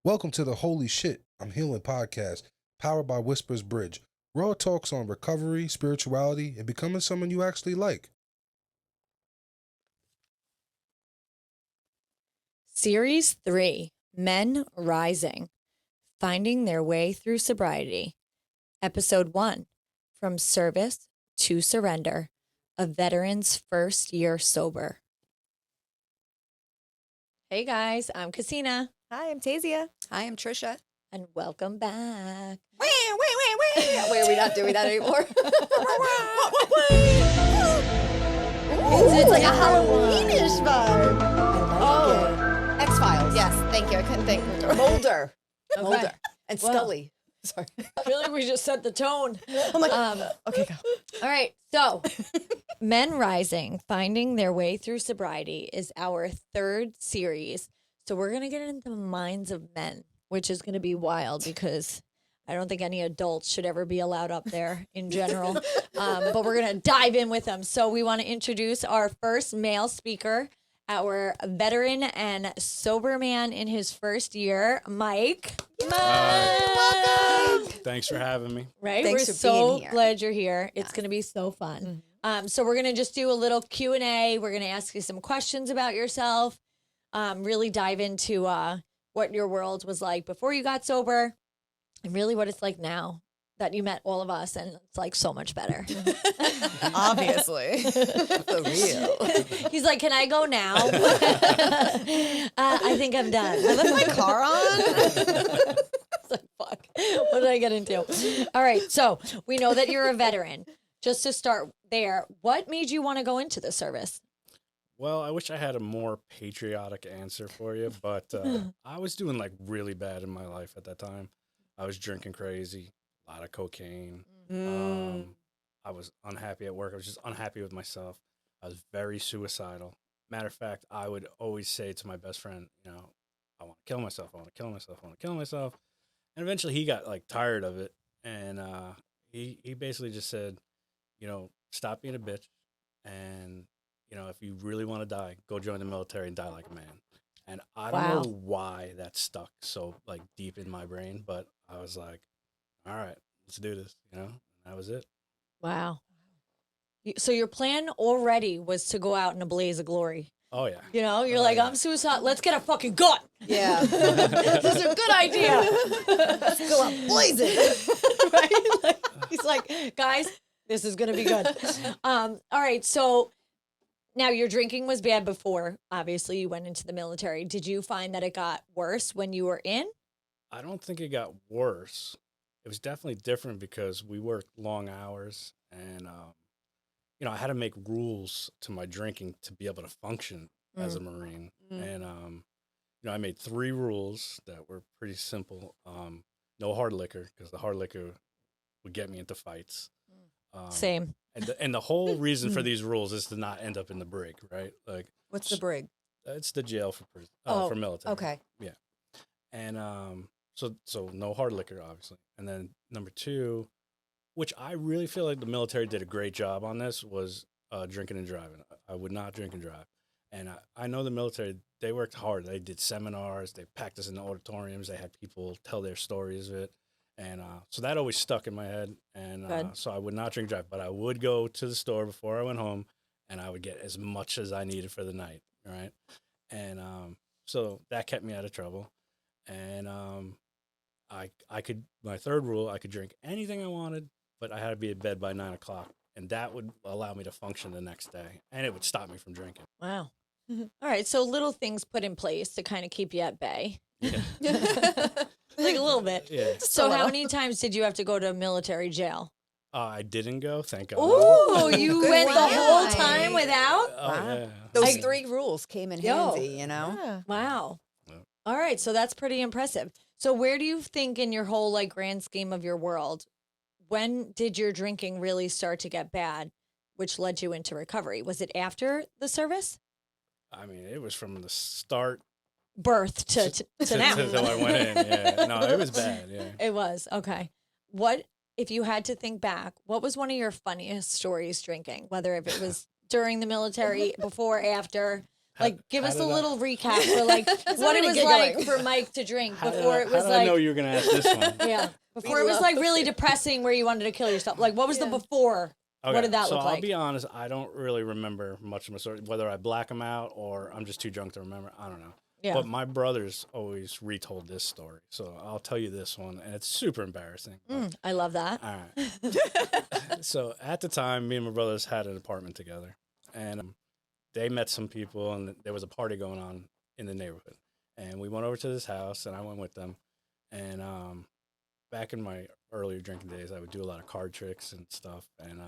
Welcome to the Holy Shit, I'm Healing podcast, powered by Whispers Bridge. Raw talks on recovery, spirituality, and becoming someone you actually like. Series 3, Men Rising, Finding Their Way Through Sobriety. Episode 1, From Service to Surrender, a veteran's first year sober. Hey guys, I'm Casina. Hi, I'm Tazia. Hi, I'm Trisha. And welcome back. Wait, are we not doing that anymore? It's like a Halloweenish vibe. I like X-Files. Yes, thank you. I couldn't think. Mulder. Okay. Mulder. And Well. Scully. Sorry. I feel like we just set the tone. I'm like, Okay, go. All right, so Men Rising, Finding Their Way Through Sobriety is our third series. So we're going to get into the minds of men, which is going to be wild because I don't think any adults should ever be allowed up there in general. But we're going to dive in with them. So we want to introduce our first male speaker, our veteran and sober man in his first year, Mike. welcome. Thanks for having me. Right? Thanks We're for so being here. glad you're here. It's Yes. going to be so fun. So we're going to just do a little Q&A. We're going to ask you some questions about yourself, really dive into what your world was like before you got sober and really what it's like now that you met all of us, and it's like so much better. Obviously. For real. He's like, can I go now? I think I'm done. I left my car on. It's like, fuck, what did I get into? All right, so we know that you're a veteran. Just to start there, what made you want to go into the service? Well, I wish I had a more patriotic answer for you, but I was doing like really bad in my life at that time. I was drinking crazy, a lot of cocaine. I was unhappy at work. I was just unhappy with myself. I was very suicidal. Matter of fact, I would always say to my best friend, you know, I want to kill myself. I want to kill myself. I want to kill myself. And eventually he got like tired of it. And he basically just said, you know, stop being a bitch. And, you know, if you really want to die, go join the military and die like a man. And I don't Wow. know why that stuck so like deep in my brain, but I was like, all right, let's do this, you know? And that was it. Wow. So your plan already was to go out in a blaze of glory. Oh, yeah. You know, you're Oh, like, yeah. I'm suicidal. Let's get a fucking gun. Yeah. This is a good idea. Go out blazing. Right? Like, he's like, guys, this is going to be good. All right. So now your drinking was bad before. Obviously, you went into the military. Did you find that it got worse when you were in? I don't think it got worse. It was definitely different because we worked long hours and, you know, I had to make rules to my drinking to be able to function as a Marine. And, you know, I made 3 rules that were pretty simple. No hard liquor, because the hard liquor would get me into fights. Same. And the whole reason for these rules is to not end up in the brig, right? Like, What's the brig? it's the jail for prison, Oh, for military. Okay. Yeah. And so no hard liquor, obviously. And then number 2, which I really feel like the military did a great job on this, was drinking and driving. I would not drink and drive. And I know the military, they worked hard. They did seminars. They packed us in the auditoriums. They had people tell their stories of it. And so that always stuck in my head. And Good. so I would not drink and drive. But I would go to the store before I went home, and I would get as much as I needed for the night, right? And so that kept me out of trouble. And I could, my third rule, I could drink anything I wanted, but I had to be in bed by 9 o'clock. And that would allow me to function the next day. And it would stop me from drinking. Wow. All right. So little things put in place to kind of keep you at bay. Yeah. Like a little bit. Yeah. So how many times did you have to go to military jail? I didn't go, thank God. Oh, you Good went the one. whole time without? Oh, yeah. Those I- 3 rules came in Yo. handy, you know? Yeah. Wow. Yeah. All right. So that's pretty impressive. So where do you think in your whole like grand scheme of your world, when did your drinking really start to get bad, which led you into recovery? Was it after the service? I mean, it was from the start Birth to now. till I went in. Yeah. No, it was bad. Yeah. It was. Okay. What, if you had to think back, what was one of your funniest stories drinking? Whether if it was during the military, before, after, Like, give how us a did I- little recap for like what it already was giggling. like for Mike to drink How did before I- it was how did I know like, you were gonna ask this one? yeah, before it was love like really depressing where you wanted to kill yourself. Like, what was the Yeah. before? What Okay, did that so look I'll like? be honest, I don't really remember much of my story. Whether I black them out or I'm just too drunk to remember, I don't know. Yeah. But my brothers always retold this story, so I'll tell you this one, and it's super embarrassing. but- I love that. All right. So at the time, me and my brothers had an apartment together, and they met some people, and there was a party going on in the neighborhood. And we went over to this house, and I went with them. And back in my earlier drinking days, I would do a lot of card tricks and stuff. And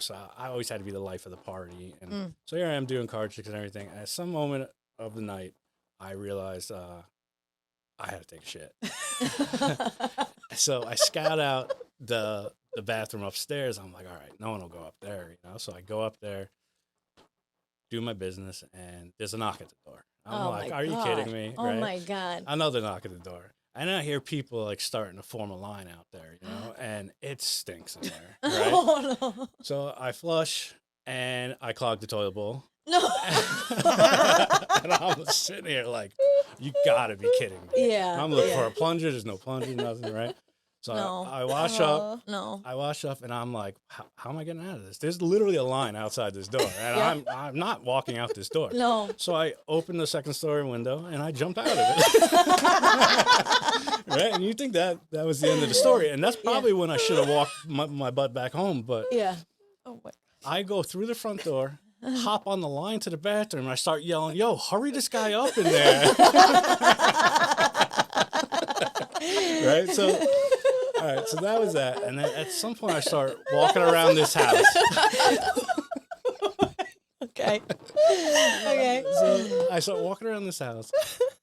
so I always had to be the life of the party. And so here I am doing card tricks and everything. And at some moment of the night, I realized I had to take a shit. So I scout out the bathroom upstairs. I'm like, all right, no one will go up there, So I go up there, do my business, and there's a knock at the door. I'm like, my are you God. kidding me? Oh right? my God. Another knock at the door. And I hear people like starting to form a line out there, and it stinks in there, right? Oh no. So I flush and I clog the toilet bowl. No. And I'm sitting here like, you gotta be kidding me. Yeah. I'm looking yeah. for a plunger. There's no plunger, nothing, right? So No. I wash up. No. I wash up, and I'm like, how am I getting out of this? There's literally a line outside this door, and I'm not walking out this door. No. So I opened the second story window, and I jumped out of it. Right? And you think that was the end of the story, and that's probably when I should have walked my butt back home, but Yeah. Oh my. I go through the front door, hop on the line to the bathroom, and I start yelling, yo, hurry this guy up in there. Right? So that was that. And then at some point I start walking around this house. Okay. Okay. So I start walking around this house,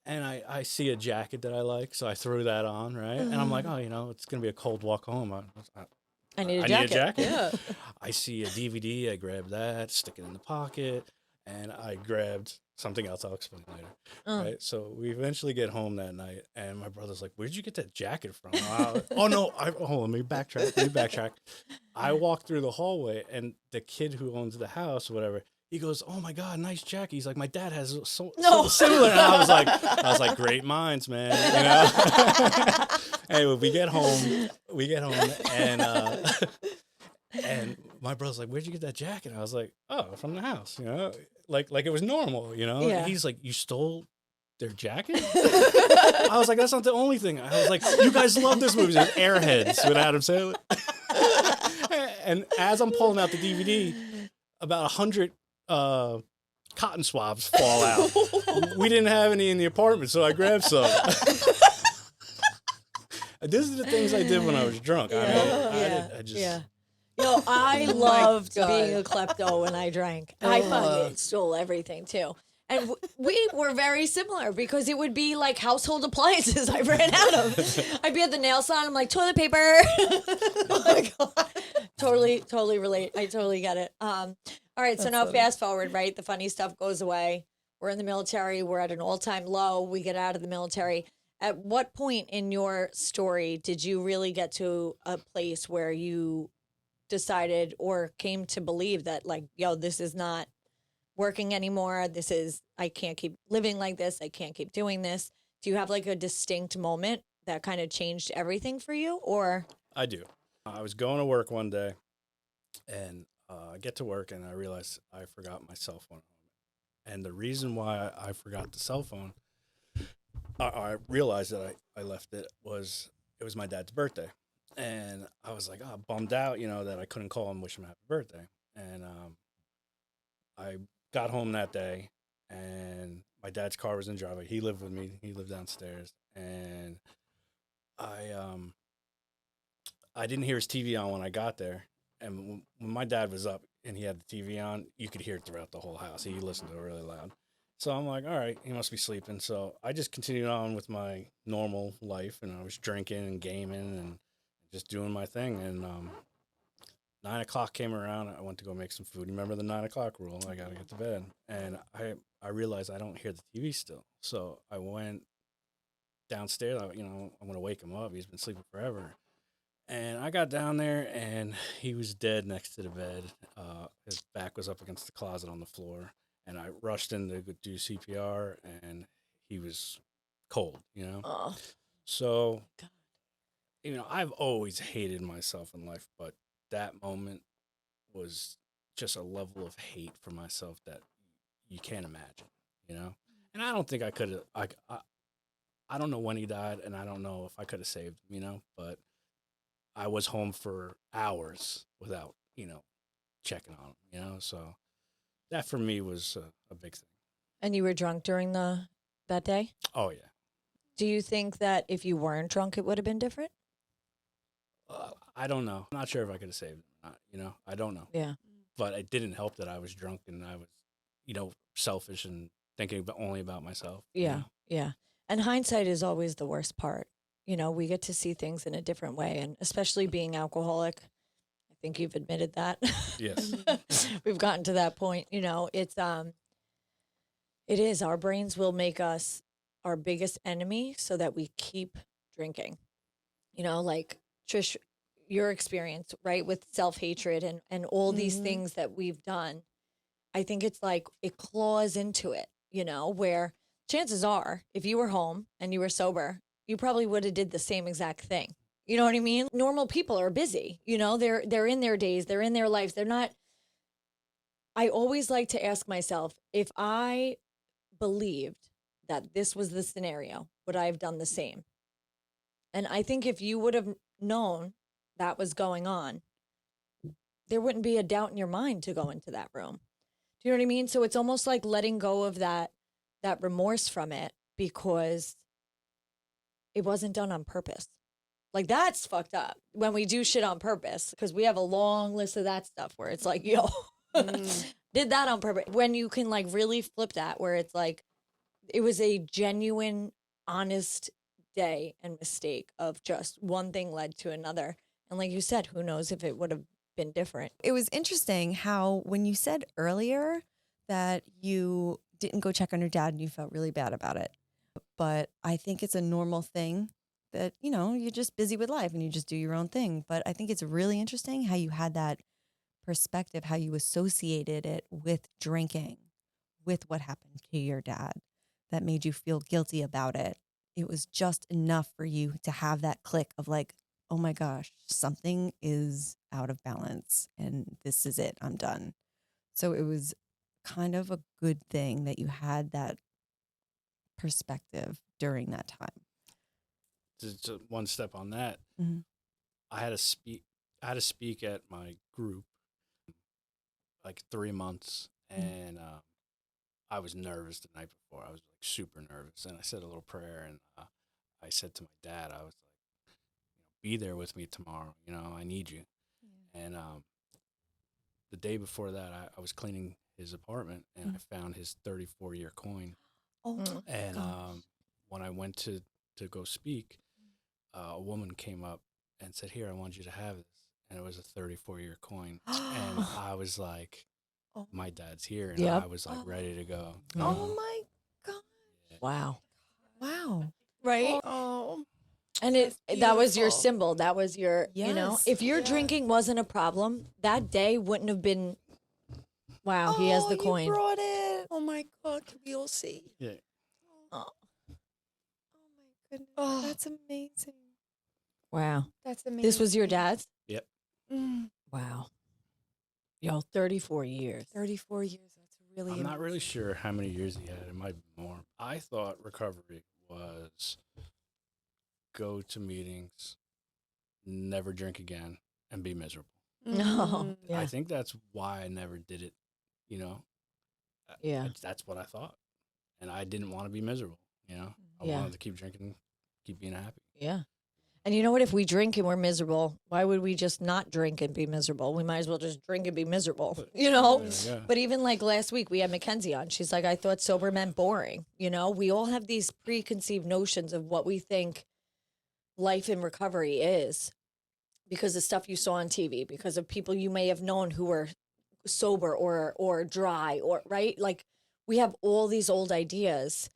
and I see a jacket that I like, so I threw that on, right? And I'm like, oh, it's going to be a cold walk home. I need a I jacket. need a jacket. Yeah. I see a DVD. I grab that, stick it in the pocket, and I grabbed something else. I'll explain later. Right. So we eventually get home that night, and my brother's like, "Where'd you get that jacket from?" Oh no! Hold on. Let me backtrack. I walk through the hallway, and the kid who owns the house, whatever, he goes, "Oh my God, nice jacket." He's like, "My dad has so similar." And I was like, "Great minds, man." Anyway, we get home, and and my brother's like, "Where'd you get that jacket?" And I was like, "Oh, from the house," like it was normal, Yeah. He's like, "You stole their jacket?" I was like, "That's not the only thing." I was like, "You guys love this movie, there's Airheads with Adam Sandler." And as I'm pulling out the DVD, about 100 cotton swabs fall out. We didn't have any in the apartment, so I grabbed some. These are the things I did when I was drunk. I just. Yeah. Yo, I loved being a klepto when I drank. I fucking stole everything too. And we were very similar because it would be like household appliances I ran out of. I'd be at the nail salon. I'm like, toilet paper. Like, totally relate. I totally get it. All right. So now fast forward, right? The funny stuff goes away. We're in the military. We're at an all-time low. We get out of the military. At what point in your story did you really get to a place where you decided or came to believe that, like, yo, this is not working anymore? I can't keep living like this. I can't keep doing this. Do you have like a distinct moment that kind of changed everything for you, or? I do. I was going to work one day, and I get to work, and I realized I forgot my cell phone. And the reason why I forgot the cell phone, I realized that I left it, was my dad's birthday. And I was like, bummed out, that I couldn't call him, wish him happy birthday. And I got home that day, and my dad's car was in the driveway. He lived with me. He lived downstairs. And I didn't hear his TV on when I got there. And when my dad was up and he had the TV on, you could hear it throughout the whole house. He listened to it really loud. So I'm like, all right, he must be sleeping. So I just continued on with my normal life, and I was drinking and gaming and just doing my thing. And 9 o'clock came around. I went to go make some food. You remember the 9 o'clock rule? I got to get to bed. And I realized I don't hear the TV still. So I went downstairs. I'm going to wake him up. He's been sleeping forever. And I got down there, and he was dead next to the bed. His back was up against the closet on the floor. and I rushed in to go do CPR, and he was cold, you know? Oh, So, God. you know, I've always hated myself in life, but that moment was just a level of hate for myself that you can't imagine, you know? And I don't think I could have, I don't know when he died, and I don't know if I could have saved him, you know? But I was home for hours without, you know, checking on him, you know? So that for me was a big thing. And you were drunk during that day? Oh, yeah. Do you think that if you weren't drunk, it would have been different? I don't know. I'm not sure if I could have saved him or not, you know? I don't know. Yeah. But it didn't help that I was drunk and I was, you know, selfish and thinking only about myself. you Yeah. know? Yeah. And hindsight is always the worst part. You know, we get to see things in a different way. And especially being alcoholic, I think you've admitted that. Yes. We've gotten to that point. You know, it is. Our brains will make us our biggest enemy so that we keep drinking. You know, like Trish, your experience, right, with self-hatred and all these Mhm. things that we've done. I think it's like it claws into it, you know, where chances are if you were home and you were sober, you probably would have did the same exact thing. You know what I mean? Normal people are busy, you know, they're in their days, they're in their lives. They're not. I always like to ask myself, if I believed that this was the scenario, would I have done the same? And I think if you would have known that was going on, there wouldn't be a doubt in your mind to go into that room. Do you know what I mean? So it's almost like letting go of that remorse from it because it wasn't done on purpose. Like that's fucked up when we do shit on purpose because we have a long list of that stuff where it's like, yo, did that on purpose. When you can like really flip that where it's like it was a genuine, honest day and mistake of just one thing led to another. And like you said, who knows if it would have been different. It was interesting how when you said earlier that you didn't go check on your dad and you felt really bad about it. But I think it's a normal thing that, you know, you're just busy with life and you just do your own thing. But I think it's really interesting how you had that perspective, how you associated it with drinking, with what happened to your dad that made you feel guilty about it. It was just enough for you to have that click of like, oh my gosh, something is out of balance and this is it. I'm done. So it was kind of a good thing that you had that perspective during that time. Just one step on that. Mhm. I had to speak at my group like 3 months, and I was nervous the night before. I was like super nervous, and I said a little prayer, and I said to my dad, I was like, you know, be there with me tomorrow. You know, I need you. And the day before that, I was cleaning his apartment, and I found his 34-year coin. Oh, Mm. And gosh. when I went to go speak, a woman came up and said, "Here, I want you to have this." And it was a 34-year coin. And I was like, Oh. my dad's here. And Yep. I was like ready to go. Oh my God. Wow. Wow. Right? Oh, And that was your symbol. That was your, you know, Yes. if your drinking wasn't a problem, that day wouldn't have been, wow, he has the coin. You brought it. Oh my God, can we all see? Yeah. Oh my goodness. Oh. That's amazing. Wow. That's amazing. This was your dad's? Yep. Wow. Yo, 34 years. 34 years. That's really I'm not really amazing. sure how many years he had. It might be more. I thought recovery was go to meetings, never drink again, and be miserable. No. I Yeah. think that's why I never did it. You know, Yeah. that's what I thought. And I didn't want to be miserable. You know, I Yeah. wanted to keep drinking, keep being happy. Yeah. And you know what? If we drink and we're miserable, why would we just not drink and be miserable? We might as well just drink and be miserable, you know? There we go. But even like last week, we had Mackenzie on. She's like, I thought sober meant boring. You know, we all have these preconceived notions of what we think life in recovery is because of stuff you saw on TV, because of people you may have known who were sober or dry or right. Like we have all these old ideas,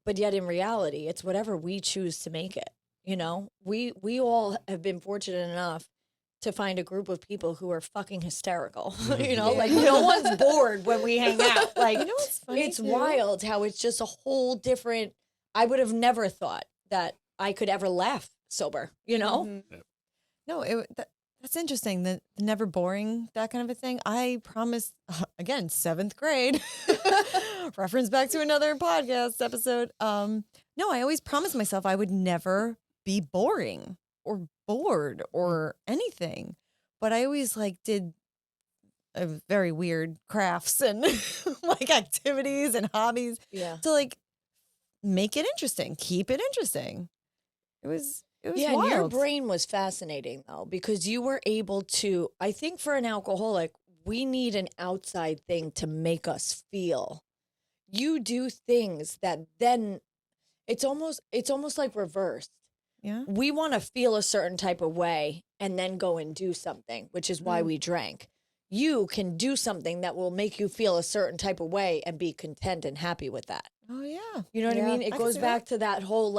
but yet in reality, it's whatever we choose to make it. You know, we all have been fortunate enough to find a group of people who are fucking hysterical. Like no one's bored when we hang out. Like, what's funny it's too? wild how it's just a whole different. I would have never thought that I could ever laugh sober. Mhm. No, that's interesting. The never boring, that kind of a thing. I promised, again, 7th grade, reference back to another podcast episode. No, I always promised myself I would never be boring or bored or anything. But I always did very weird crafts and activities and hobbies Yeah. to make it interesting, keep it interesting. It was Yeah, wild. and your brain was fascinating though, because you were able to, I think for an alcoholic, we need an outside thing to make us feel. You do things that then it's almost like reversed. Yeah. We want to feel a certain type of way and then go and do something, which is why we drank. You can do something that will make you feel a certain type of way and be content and happy with that. Oh yeah. You know what I mean? It I can goes see back to that whole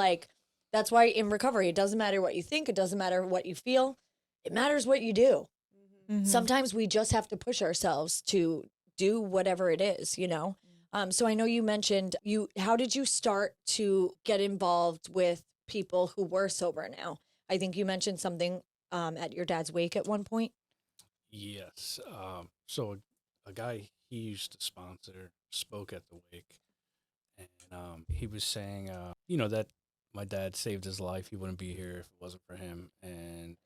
that's why in recovery, it doesn't matter what you think. It doesn't matter what you feel. It matters what you do. Mhm. Sometimes we just have to push ourselves to do whatever it is, So I know you mentioned how did you start to get involved with people who were sober now? I think you mentioned something at your dad's wake at one point. Yes. So a guy he used to sponsor spoke at the wake, and he was saying, that my dad saved his life. He wouldn't be here if it wasn't for him. And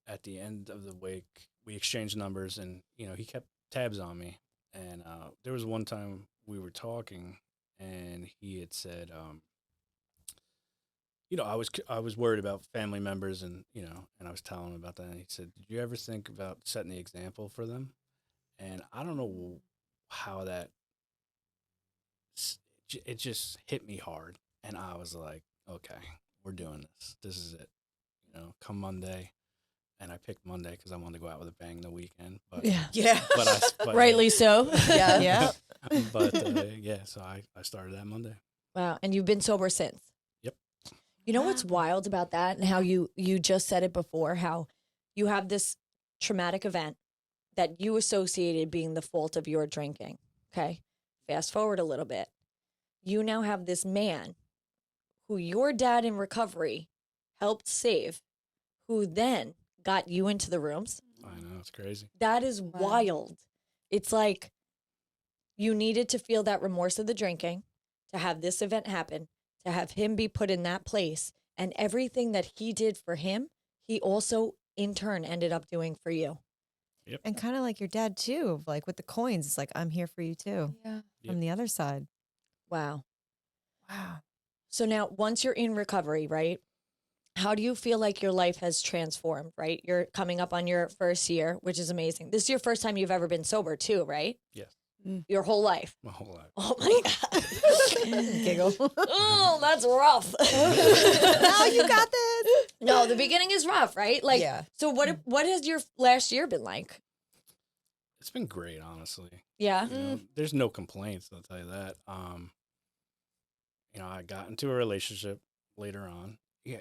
at the end of the wake, we exchanged numbers, and he kept tabs on me. And there was one time we were talking, and he had said, I was worried about family members, and and I was telling him about that. And he said, "Did you ever think about setting the example for them?" And I don't know how it just hit me hard, and I was like, "Okay, we're doing this. This is it." Come Monday, and I picked Monday because I wanted to go out with a bang the weekend. But Yeah. but Rightly so. Yeah. Yeah. But so I started that Monday. Wow. And you've been sober since. Yep. You know what's wild about that, and how you just said it before, how you have this traumatic event that you associated being the fault of your drinking. Okay. Fast forward a little bit. You now have this man who your dad in recovery helped save, who then got you into the rooms. I know, it's crazy. That is wild. It's like you needed to feel that remorse of the drinking, to have this event happen, to have him be put in that place, and everything that he did for him, he also in turn ended up doing for you. Yep. And kind of like your dad too, with the coins, it's like, I'm here for you too. Yeah. Yep. From the other side. Wow. Wow. So now once you're in recovery, right? How do you feel like your life has transformed, right? You're coming up on your first year, which is amazing. This is your first time you've ever been sober too, right? Yes. Your whole life. My whole life. Oh my God. Giggle. Oh, that's rough. No, you got this. No, the beginning is rough, right? Yeah. So what has your last year been like? It's been great, honestly. Yeah. There's no complaints, I'll tell you that. I got into a relationship later on. Yeah,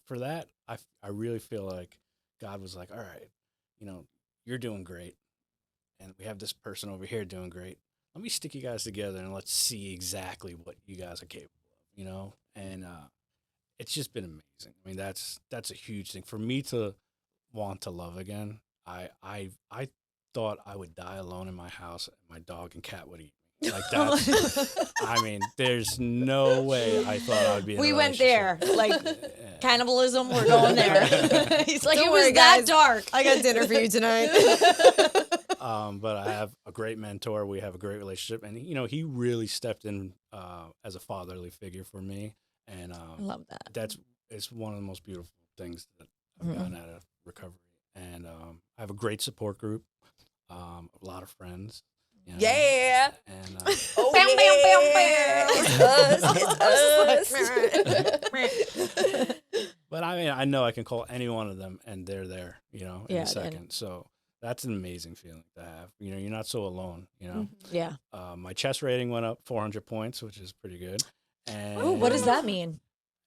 for that, I really feel like God was like, all right, you're doing great, and we have this person over here doing great. Let me stick you guys together and let's see exactly what you guys are capable of, and it's just been amazing. I mean, that's a huge thing for me to want to love again. I thought I would die alone in my house, and my dog and cat would eat me. Like that's, I mean, there's no way I thought I would be in a We went there. relationship. Like cannibalism, we're going there. He's like, Don't it worry, was that guys. dark. I got dinner for you tonight. But I have a great mentor. We have a great relationship, and he really stepped in as a fatherly figure for me, and I love that. it's one of the most beautiful things that I've gotten out of recovery. And I have a great support group, a lot of friends. Yeah. And Oh, yeah. but I mean, I know I can call any one of them, and they're there, in Yeah, a second. So that's an amazing feeling to have. You're not so alone. Yeah. My chess rating went up 400 points, which is pretty good. And Oh, what does that mean?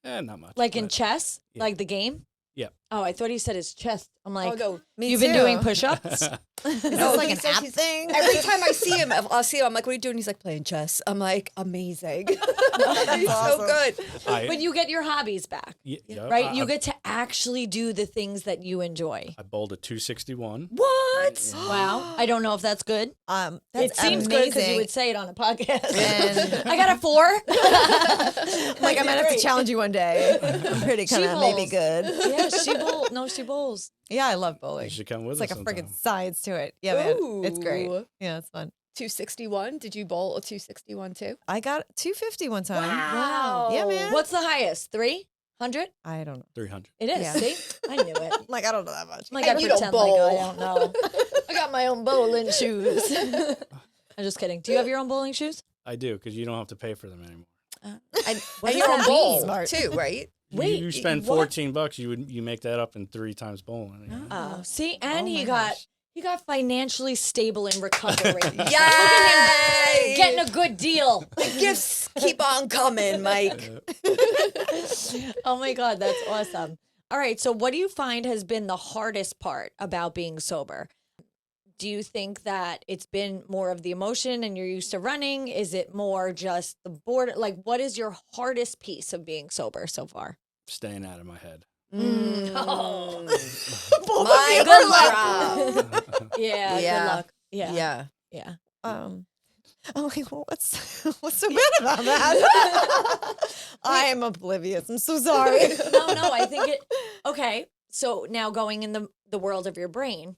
Not much. Like in but- chess? Yeah. Like the game? Yeah. Oh, I thought he said his chest. I'm like, Oh no, Me you've too. been doing push-ups? Is this No, like he an says app he's- thing? every time I see him, I'll see him. I'm like, "What are you doing?" He's like, "Playing chess." I'm like, "Amazing." He's so awesome. good. But you get your hobbies back, Yeah, right? You get to actually do the things that you enjoy. I bowled a 261. What? Wow. I don't know if that's good. That's It seems good because you amazing. would say it on a podcast. And I got a 4. like I might have to challenge you one day. I'm pretty kind of maybe bowls. good. Yeah, she bowls. No, she bowls. Yeah, I love bowling. You should come with It's like us a freaking sometime. science to it. Yeah, man. It's great. Ooh. Yeah, it's fun. 261. Did you bowl a 261 too? I got 250 one time. Wow. Yeah, man. What's the highest? 300? I don't know. 300. It is. Yeah. See? I knew it. Like, I don't know that much. I'm like, I And you don't pretend like I bowl. don't know. I got my own bowling shoes. I'm just kidding. Do you have your own bowling shoes? I do, because you don't have to pay for them anymore. And What does you're that on bowl mean? Smart. too, right? Wait, you spend what? $14, you make that up in 3 times bowling. you know? Oh, see, and Oh he my got gosh. he got financially stable in recovery. Yay! Getting a good deal. The gifts keep on coming, Mike. Oh my God, that's awesome. All right, so what do you find has been the hardest part about being sober? Do you think that it's been more of the emotion and you're used to running? Is it more just the board? Like, what is your hardest piece of being sober so far? Staying out of my head. Oh. My Good luck. Yeah, Yeah. good luck. Yeah. Yeah. Yeah. I'm like, well, what's so bad about that? I am oblivious. I'm so sorry. No, I think it. Okay, so now going in the world of your brain,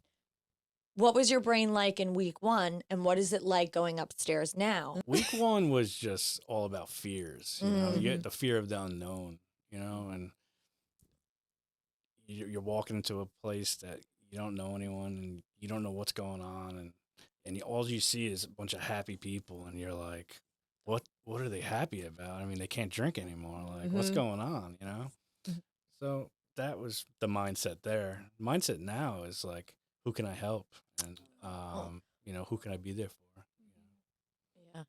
what was your brain like in week 1, and what is it like going upstairs now? Week 1 was just all about fears. You know, you get the fear of the unknown, you know, and you're walking into a place that you don't know anyone and you don't know what's going on. And all you see is a bunch of happy people. And you're like, what are they happy about? I mean, they can't drink anymore. Like, what's going on, you know? So that was the mindset there. Mindset now is like, who can I help? And, you know, who can I be there for? Yeah,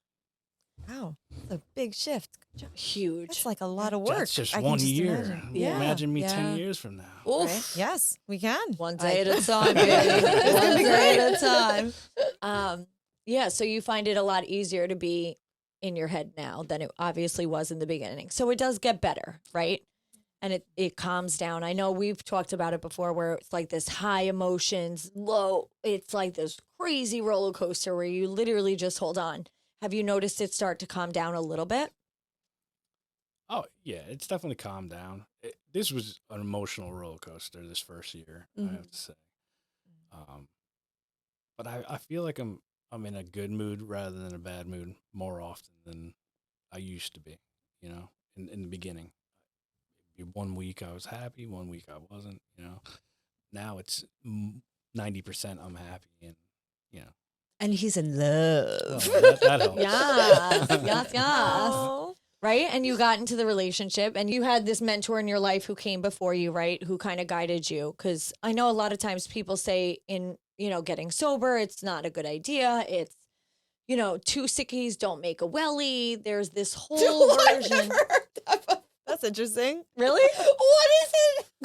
Wow, that's a big shift. Good job. huge. That's like a lot of work. That's just I can one just year. imagine. Yeah. Imagine me Yeah. 10 years from now. Oof. Yes, we can. One day at a time, baby. It's gonna One be day great. at a time. Yeah, so you find it a lot easier to be in your head now than it obviously was in the beginning. So it does get better, right? And it calms down. I know we've talked about it before where it's like this high emotions, low. It's like this crazy roller coaster where you literally just hold on. Have you noticed it start to calm down a little bit? Oh, yeah, it's definitely calmed down. This was an emotional roller coaster this first year, I have to say. But I feel like I'm in a good mood rather than a bad mood more often than I used to be, you know, in the beginning. 1 week I was happy, 1 week I wasn't, you know. Now it's 90% I'm happy and, you know. And he's in love. Well, that helps. Yes. Oh. Right? And you got into the relationship and you had this mentor in your life who came before you, right? Who kind of guided you. Because I know a lot of times people say in, you know, getting sober, it's not a good idea. It's, you know, 2 sickies don't make a welly. There's this whole version. That's interesting. Really? What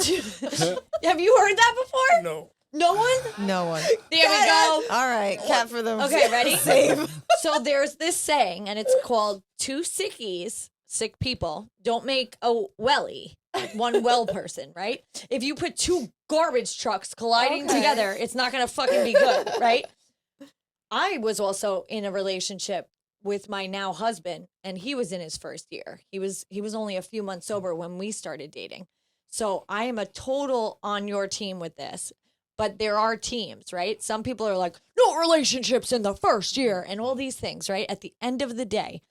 is it? Have you heard that before? No. No one? No one. There we go. All right, cat for them. Okay, ready? Save. So there's this saying, and it's called 2 sickies, sick people, don't make a welly, like one well person, right? If you put 2 garbage trucks colliding together, it's not going to fucking be good, right? I was also in a relationship with my now husband, and he was in his first year. He was only a few months sober when we started dating. So I am a total on your team with this. But there are teams, right? Some people are like, no relationships in the first year and all these things, right? At the end of the day,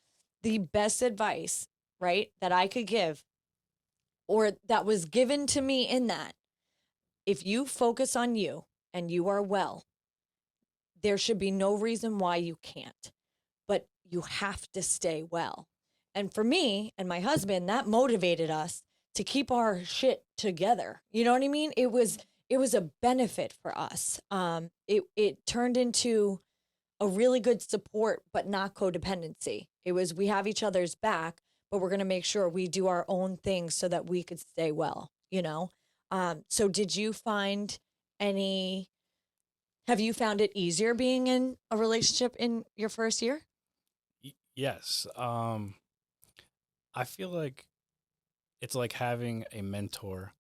the best advice, right, that I could give or that was given to me in that, if you focus on you and you are well, there should be no reason why you can't, but you have to stay well. And for me and my husband, that motivated us to keep our shit together. You know what I mean? It was a benefit for us. It turned into a really good support, but not codependency. It was, we have each other's back, but we're going to make sure we do our own things so that we could stay well, you know? So did you find have you found it easier being in a relationship in your first year? Yes. I feel like it's like having a mentor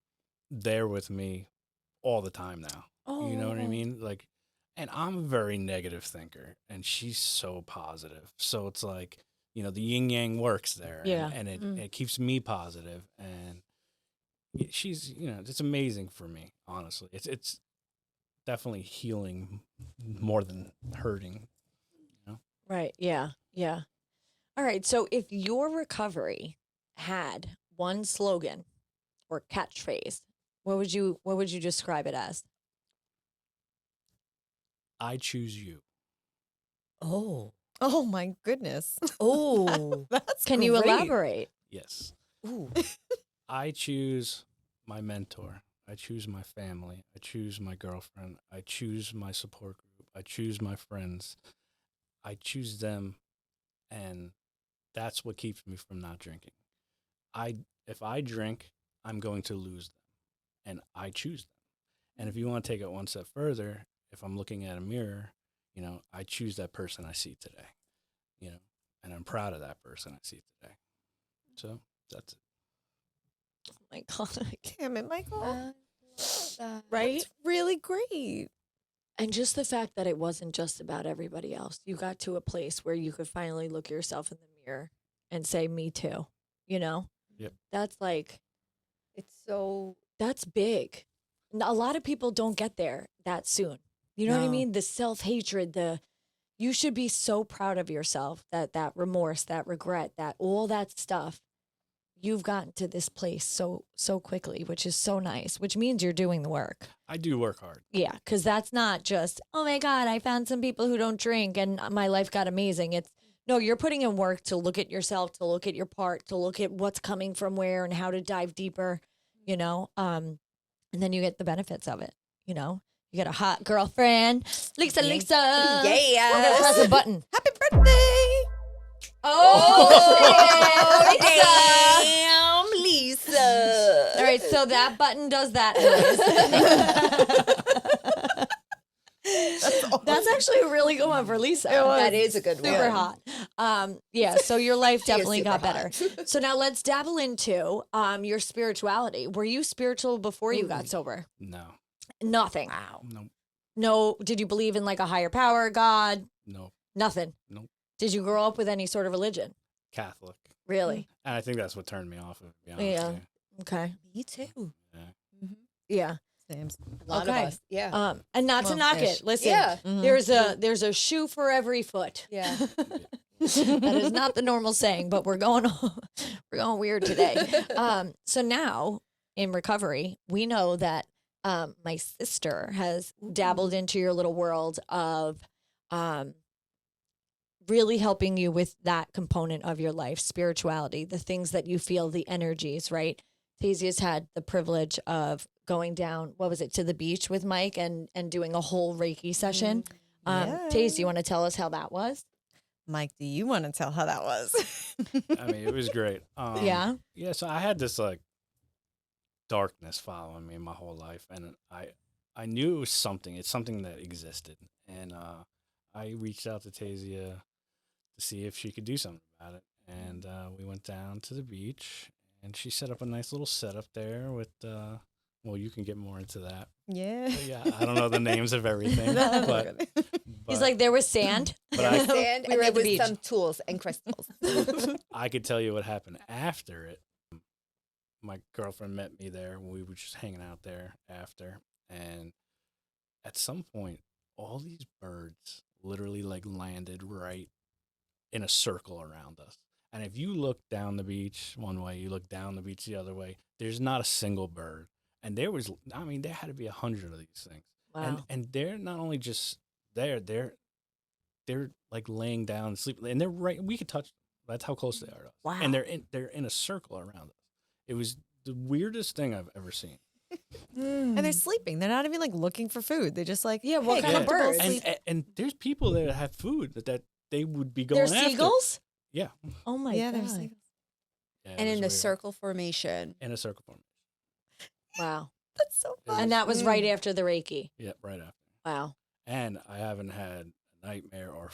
there with me all the time now. You know what I Oh. mean? Like, and I'm a very negative thinker, and she's so positive. So it's like, the yin yang works there, Yeah. and it keeps me positive, and she's, it's amazing for me. Honestly, it's definitely healing more than hurting. Right. Yeah. Yeah. All right. So if your recovery had one slogan or catchphrase, what would you describe it as? I choose you. Oh. Oh my goodness. Oh. That's Can you great. elaborate? Yes. Ooh. I choose my mentor. I choose my family. I choose my girlfriend. I choose my support group. I choose my friends. I choose them, and that's what keeps me from not drinking. If I drink, I'm going to lose them, and I choose them. And if you want to take it one step further, if I'm looking at a mirror, I choose that person I see today, and I'm proud of that person I see today. So that's it. Oh my God. Damn it, Michael. Right? It's really great. And just the fact that it wasn't just about everybody else. You got to a place where you could finally look yourself in the mirror and say, me too. Yep. That's like, It's so. that's big. A lot of people don't get there that soon. You know what I No. mean? The self-hatred, you should be so proud of yourself that remorse, that regret, that all that stuff. You've gotten to this place so quickly, which is so nice, which means you're doing the work. I do work hard. Yeah, because that's not just, oh my God, I found some people who don't drink and my life got amazing. It's, no, you're putting in work to look at yourself, to look at your part, to look at what's coming from where and how to dive deeper, and then you get the benefits of it, You get a hot girlfriend, Lisa. We're gonna Yes. press a button. Happy birthday. Oh, Damn, Lisa. All right, so that button does that noise. That's actually a really good one for Lisa. That is a good one. Super hot. Yeah, so your life She is definitely got super better. hot. So now let's dabble into your spirituality. Were you spiritual before you got sober? No. Nothing. Wow. Nope. No, did you believe in like a higher power, God? Nope. Nothing. Nope. Did you grow up with any sort of religion? Catholic. Really? And I think that's what turned me off of it, to be honest Yeah. with Okay. Me too. you. Yeah. Same. A lot Okay. of us. Yeah. And not to Well, knock ish. it. Listen, Yeah. there's a shoe for every foot. Yeah. That is not the normal saying, but we're going weird today. So now in recovery, we know that my sister has dabbled into your little world of really helping you with that component of your life, spirituality, the things that you feel, the energies, right? Tazia's had the privilege of going down, what was it, to the beach with Mike and doing a whole Reiki session. Yeah. Taze, you want to tell us how that was? Mike, do you want to tell how that was? I mean, it was great. Yeah. Yeah, so I had this like darkness following me my whole life, and I knew it was something. It's something that existed, and I reached out to Tazia to see if she could do something about it, and we went down to the beach, and she set up a nice little setup there with. Well, you can get more into that. Yeah. But yeah, I don't know the names of everything, No, but, okay. He's but like, there was sand. But I, Sand, We and were there at the was beach. some tools and crystals. I could tell you what happened after it. My girlfriend met me there. We were just hanging out there after. And at some point, all these birds literally like landed right in a circle around us. And if you look down the beach one way, you look down the beach the other way, there's not a single bird. And there had to be 100 of these things. Wow. And they're not only just there, they're like laying down and sleeping, and they're right. We could touch them. That's how close they are to us. Wow. And they're in a circle around us. It was the weirdest thing I've ever seen. And they're sleeping. They're not even like looking for food. They're just like, Yeah, what hey, kind of comfortable birds? sleep. And there's people that have food that they would be going They're after. seagulls? Yeah. Oh my Yeah, God. they're seagulls. Yeah, it And was in a weird. circle formation. In a circle formation. Wow. That's so It fun. And that was right after the Reiki. Yeah, right after. Wow. And I haven't had a nightmare or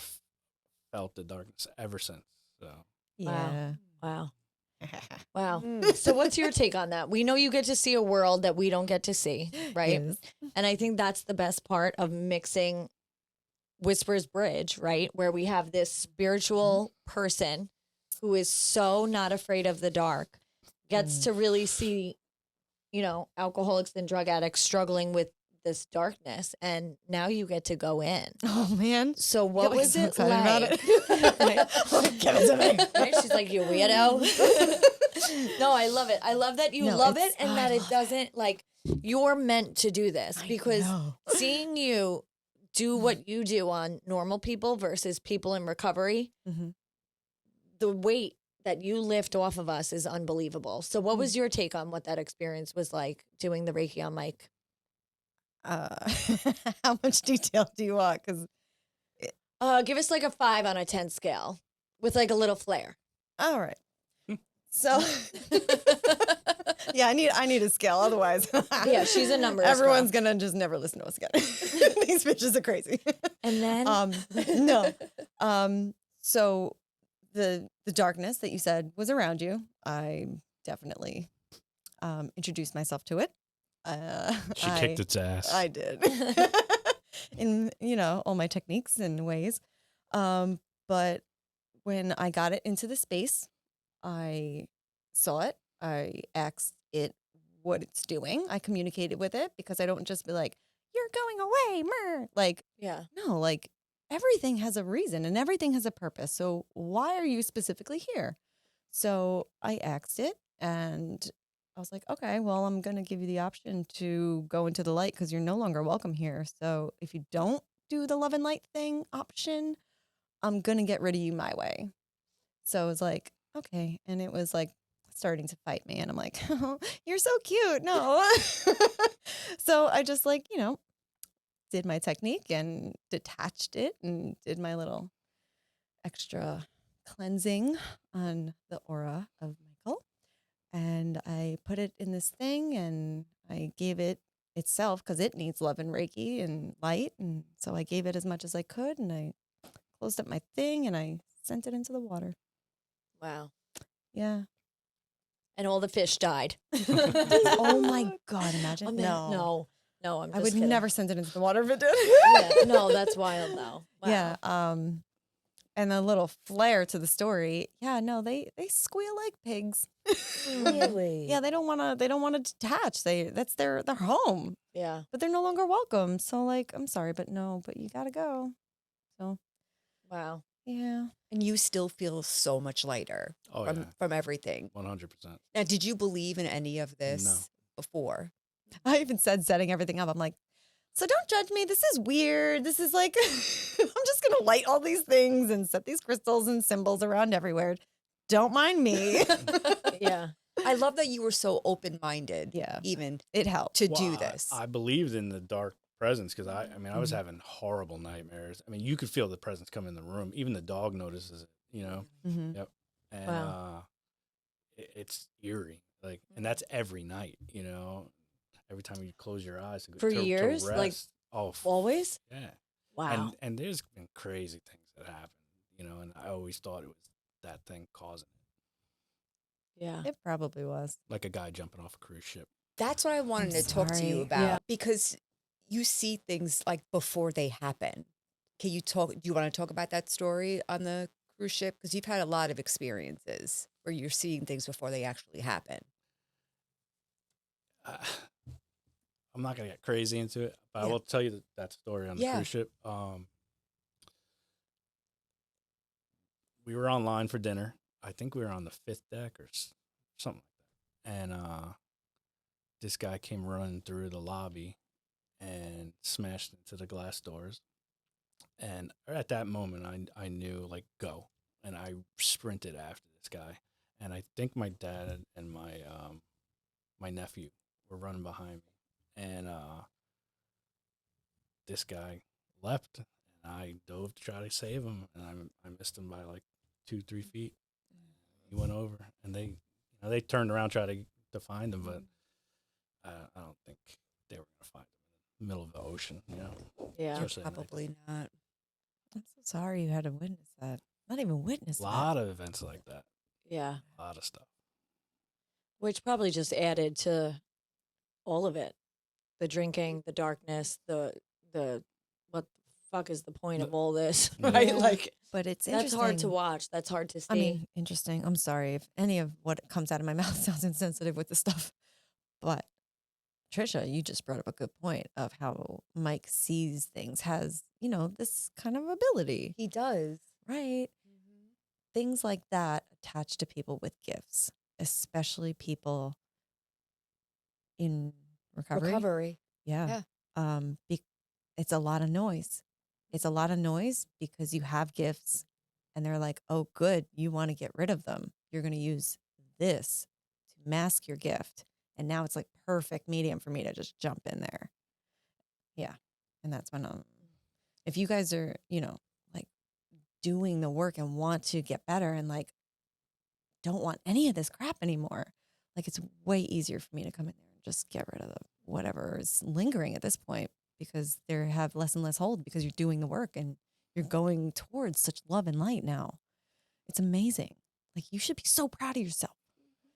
felt the darkness ever since. So Yeah. Wow. Wow. So what's your take on that? We know you get to see a world that we don't get to see, right? Yes. And I think that's the best part of mixing Whispers Bridge, right? Where we have this spiritual person who is so not afraid of the dark, gets to really see, alcoholics and drug addicts struggling with this darkness. And now you get to go in. Oh man. So what Get, like, was so it excited like? about it. Give it to me. Right? She's like, you weirdo. No, I love it. I love that you No, love it it's- and I that it love doesn't like you're meant to do this because know. seeing you do what you do on normal people versus people in recovery, Mhm. the weight that you lift off of us is unbelievable. So what was your take on what that experience was like doing the Reiki on Mike? How much detail do you want? Because Give us like a 5 on a 10 scale with like a little flair. all right. So yeah, I need a scale. Otherwise, Yeah, she's a numbers girl. Everyone's gonna just never listen to us again. These bitches are crazy. And then No. So the darkness that you said was around you. I definitely introduced myself to it. she kicked its ass. I did. In, all my techniques and ways. But when I got it into the space, I saw it. I asked it what it's doing. I communicated with it because I don't just be like, you're going away, mer. Like, yeah. no, like everything has a reason and everything has a purpose. So why are you specifically here? So I asked it and I was like, okay, well, I'm going to give you the option to go into the light because you're no longer welcome here. So if you don't do the love and light thing option, I'm going to get rid of you my way. So I was like, okay. And it was like starting to fight me. And I'm like, oh, you're so cute. No. So I just did my technique and detached it and did my little extra cleansing on the aura of Michael. And I put it in this thing and I gave it itself because it needs love and Reiki and light. And so I gave it as much as I could and I closed up my thing and I sent it into the water. Wow. Yeah. And all the fish died. Oh my God, imagine. Oh, man. No, I'm just I would kidding. never send it into the water if it did. Yeah, no, that's wild though. Wow. Yeah. And a little flair to the story. Yeah, no, they squeal like pigs. Really? Yeah, they don't want to detach. That's their home, Yeah. but they're no longer welcome. So like, I'm sorry, but you got to go. So, Wow. yeah. And you still feel so much lighter Oh, from, yeah. from everything. 100%. Now, did you believe in any of this before? I even said setting everything up. I'm like, so don't judge me. This is weird. This is like, I'm just going to light all these things and set these crystals and symbols around everywhere. Don't mind me. Yeah. I love that you were so open-minded. Yeah. Even It helped. to Well, do this. I believed in the dark presence because I was having horrible nightmares. I mean, you could feel the presence come in the room. Even the dog notices it, Mm-hmm. Yep. And Wow. it's eerie. Like, and that's every night, every time you close your eyes For years? rest. Like, always? yeah. Wow. And there's been crazy things that happen, and I always thought it was that thing causing it. Yeah. It probably was. Like a guy jumping off a cruise ship. That's what I wanted I'm to talk to you sorry. about Yeah. because you see things like before they happen. Do you want to talk about that story on the cruise ship? Because you've had a lot of experiences where you're seeing things before they actually happen. I'm not going to get crazy into it, but I Yeah. will tell you that story on the Yeah. cruise ship. We were online for dinner. I think we were on the 5th deck or something like that. And this guy came running through the lobby and smashed into the glass doors. And at that moment, I knew, like, go. And I sprinted after this guy. And I think my dad and my nephew were running behind me. And this guy left, and I dove to try to save him. And I missed him by, like, 2-3 feet. He went over, and they turned around, tried to find him, but I don't think they were going to find them in the middle of the ocean, you know. Yeah. Especially at Probably not. I'm so sorry you had to witness that. Not even witness night. A lot of events like that. Yeah. A lot of stuff. Which probably just added to all of it. The drinking, the darkness, the what the fuck is the point of all this? Right? Yeah. Like But it's that's interesting. hard to watch. That's hard to see. I mean, interesting. I'm sorry if any of what comes out of my mouth sounds insensitive with the stuff. But Trisha, you just brought up a good point of how Mike sees things, has, this kind of ability, He does. right? Things like that attached to people with gifts, especially people in recovery. Yeah. It's a lot of noise. It's a lot of noise because you have gifts and they're like, oh, good. You want to get rid of them. You're going to use this to mask your gift. And now it's like perfect medium for me to just jump in there. Yeah. And that's when, if you guys are, like doing the work and want to get better and like, don't want any of this crap anymore. Like it's way easier for me to come in there and just get rid of whatever is lingering at this point because they have less and less hold because you're doing the work and you're going towards such love and light now. It's amazing. Like you should be so proud of yourself.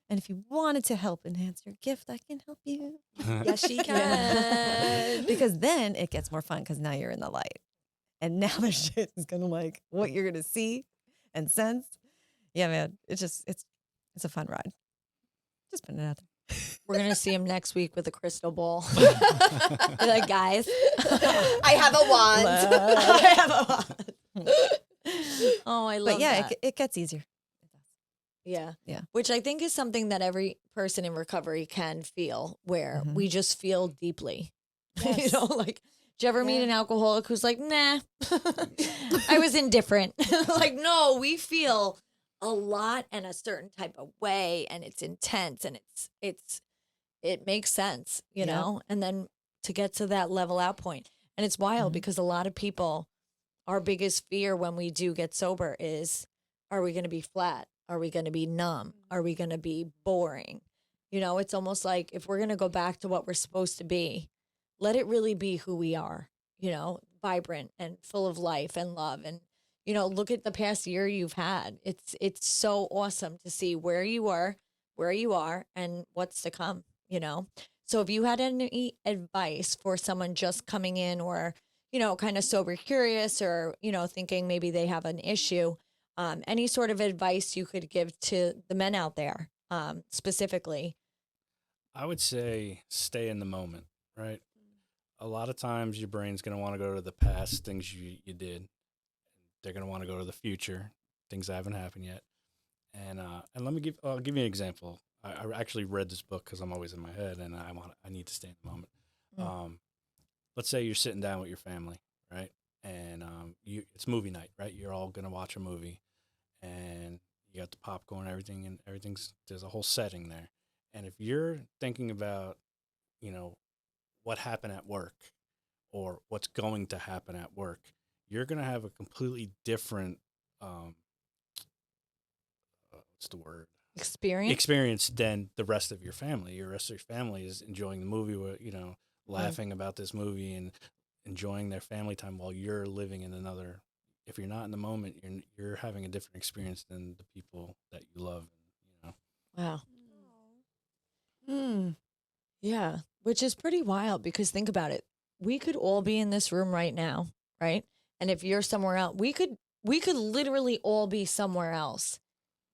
And if you wanted to help enhance your gift, I can help you. Yes, she can. Because then it gets more fun because now you're in the light. And now the shit is going to like what you're going to see and sense. Yeah, man. It's a fun ride. Just putting it out there. We're gonna see him next week with a crystal ball. Be like, guys, I have a wand. I have a wand. Oh, I love But yeah, that. it gets easier. Yeah. Yeah. Which I think is something that every person in recovery can feel, where Mhm. we just feel deeply. Yes. Like, did you ever meet an alcoholic who's like, nah, I was indifferent. Like, no, we feel a lot and a certain type of way, and it's intense and it makes sense, you Yeah. know? And then to get to that level out point. And it's wild Mhm. because a lot of people, our biggest fear when we do get sober is, are we going to be flat? Are we going to be numb? Are we going to be boring? You know, it's almost like if we're going to go back to what we're supposed to be, let it really be who we are, vibrant and full of life and love. And, look at the past year you've had. It's so awesome to see where you are, and what's to come, So if you had any advice for someone just coming in or, kind of sober curious or, thinking maybe they have an issue, any sort of advice you could give to the men out there, specifically? I would say stay in the moment, right? A lot of times your brain's going to want to go to the past, things you did. They're going to want to go to the future, things that haven't happened yet. And I'll give you an example. I actually read this book because I'm always in my head and I need to stay in the moment. Let's say you're sitting down with your family, right? And it's movie night, right? You're all going to watch a movie and you got the popcorn, everything, and there's a whole setting there. And if you're thinking about, what happened at work or what's going to happen at work, you're going to have a completely different, what's the word? Experience than the rest of your family. Your rest of your family is enjoying the movie, laughing about this movie and enjoying their family time while you're living in another. If you're not in the moment, you're having a different experience than the people that you love. Wow. Yeah, which is pretty wild because think about it. We could all be in this room right now, right? And if you're somewhere else, we could literally all be somewhere else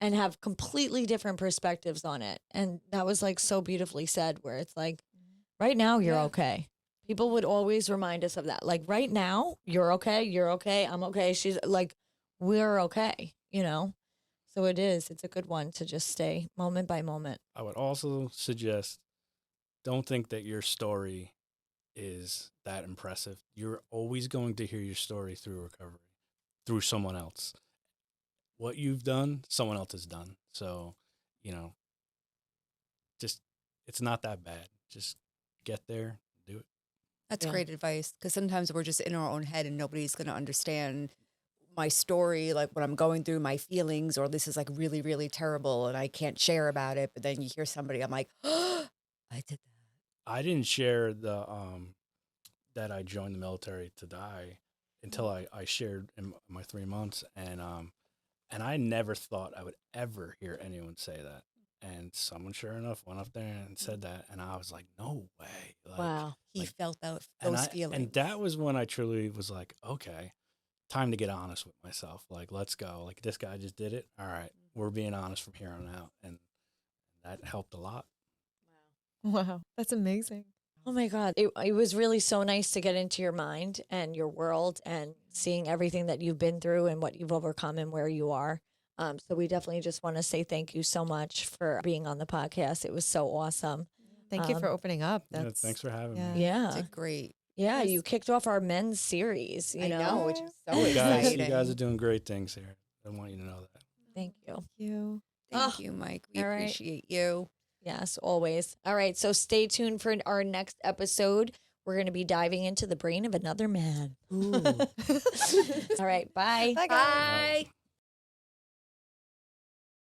and have completely different perspectives on it. And that was like so beautifully said, where it's like, right now you're okay. People would always remind us of that. Like, right now, you're okay, I'm okay. She's like, we're okay, So it's a good one to just stay moment by moment. I would also suggest, don't think that your story is that impressive. You're always going to hear your story through recovery, through someone else. What you've done, someone else has done. So, just, it's not that bad. Just get there, do it. That's great advice because sometimes we're just in our own head and nobody's going to understand my story, like what I'm going through, my feelings, or this is like really, really terrible and I can't share about it. But then you hear somebody, I'm like, oh, I did that. I didn't share the that I joined the military to die until I shared in my 3 months, and I never thought I would ever hear anyone say that. And someone, sure enough, went up there and said that, and I was like, "No way!" Like, Wow. He like, felt those and feelings. and that was when I truly was like, "Okay, time to get honest with myself. Like, let's go. Like, this guy just did it. All right, we're being honest from here on out," and that helped a lot. Wow, that's amazing. Oh my God. It was really so nice to get into your mind and your world and seeing everything that you've been through and what you've overcome and where you are. So we definitely just want to say thank you so much for being on the podcast. It was so awesome. Thank you for opening up. Yeah, That's thanks for having yeah. me. Yeah. It's a great. Yeah. Yes. You kicked off our men's series, you I know, which is so You guys exciting. are doing great things here. I want you to know that. Thank you. Thank you. Thank Oh, you, Mike. We all right. appreciate you. Yes, always. All right. So stay tuned for our next episode. We're going to be diving into the brain of another man. All right. Bye. Bye, guys. Bye.